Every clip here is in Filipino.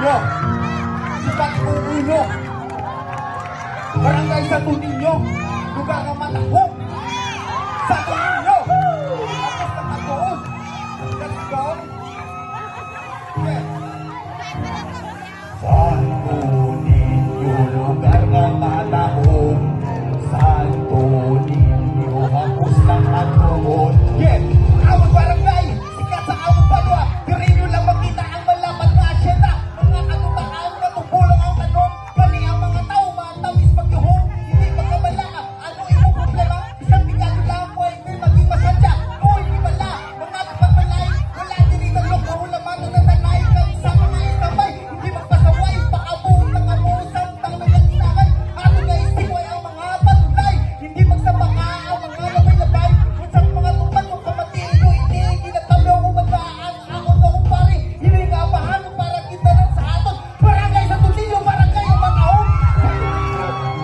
Niño, Sipat Uno, Barangay Santo Niño, lugar ng Matahong, Santo Niño, Apos ng Matuon. Let's go. Yeah. Santo Niño, lugar ng Matahong, Santo Niño, hapos ng Matuon. Yeah, awang barangay, sikat sa awang banwa, diri nyo lang makita ang malaman nga asyenda. Mga kanutaan na tupulong ang tanong, kani ang mga tao, matamis pagyuhong, hindi magkabalaka. Ano imong problema? Isang bigado lang po ay may maging masadya. Uy, di bala, mga kapagbalay, wala din itang loko, wala man na nanay, kang sa mga itabay, hindi magpasaway, pakabuhon ng amusang, tangalang inakay. Ato na isiway ang mga patulay, hindi magsabaka ang mga labay-labay. Unsang mga tumpad mo kamatiyo, hindi ginatalo mo magdaan. Ako na kung pari, hindi nga apahan mo para kita ng sa aton. Barangay sa Tutilyo, barangay ang Matahong.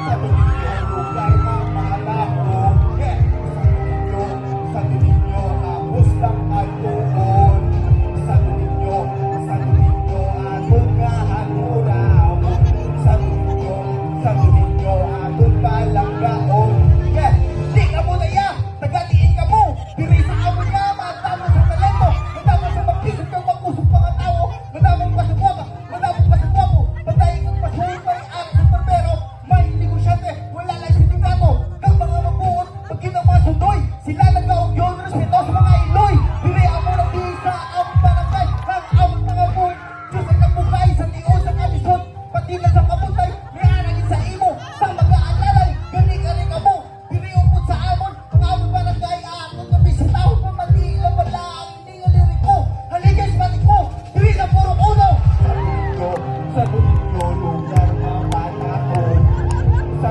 Sa Tutilyo, lugar ng Matahong. Yeah. Sa Tutilyo, hapos ng Matuon. Sa Tutilyo, aton nga hanuraw. Sa Tutilyo, aton palanggaon. Yeah. Di ka mo na ya, tagadiin ka mo. Diri sa amon nga, matamo sa talento. Matamo sa magpisot kang mag-usok mga tao. Matamang pasubwa ka, matamang pasubwa mo. Patayin kang pasuhin may ang superpero. May negosyante, wala lang sindikato. Kang mga mabuot, pag yun ang mga sundoy. Sila naglaog yun, respeto sa mga iloy. Diri amo ng bisa ang barangay. Ang amon mga buhay, Diyos ay nagbuhay sa tiyon sa kamisod. Pati na sa kabutay, may anangin sa imo. Sa mag-aalalay, gani ka rin amo. Diri upod sa amon, ang amon barangay. Akong na bisitahon mo, matila wala ang hindi nga liriko. Haligay sa ko, diri sa puro uno. Sa Tutilyo, lugar ng Matahong. Sa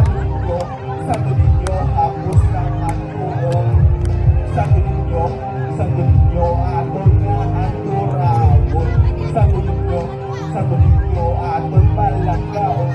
Tutilyo, hapos ng Matuon. Sa Tutilyo, aton nga handurawon. Sa Tutilyo, aton palanggaon.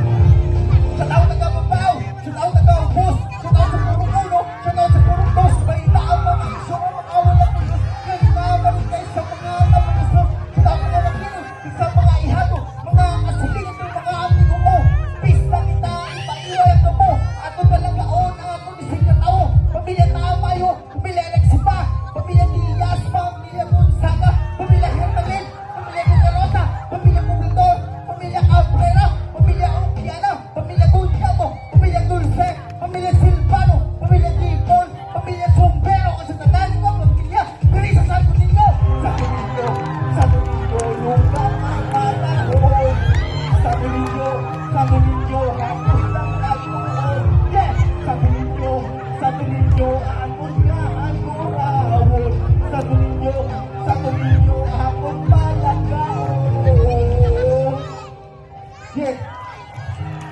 Sa tao nagkababaw, sa tao nagkahubos, sa tao sa purong uno, sa tao sa purong dos, may taong mga iso, makawal ang pulos, ngayon nakabalik kayo sa mga napulusot, sa tao mga makinos, sa mga ihado, mga kasiling, at mga amigo mo, pista kita, ipaiway ang mo, ato palanggaon, ato ising katao, pamilya Tamayo, pamilya Alexipa, pamilya Diaz, pamilya Gonzaga, pamilya Hermalin, pamilya Gunarosa, pamilya Bugidor, pamilya Cabrera, pamilya Okiana, pamilya Gunyamo, pamilya Dulce, pamilya Silvano, pamilya Dipol, pamilya Sombero, at sa tanan ko, pamilya, diri sa Santo Niño, sa Tutilyo, lugar ng Matahong. Sa Tutilyo, hapos ng Matuon. Yeah! Sa Tutilyo, aton nga handurawon. Sa Tutilyo, aton palanggaon. Yeah!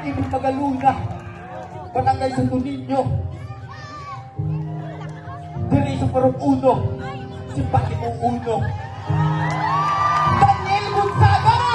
Ibig Magaluna, Barangay Santo Niño. Diri sa Parong Uno, Sipat Uno. Daniel Gonzaga!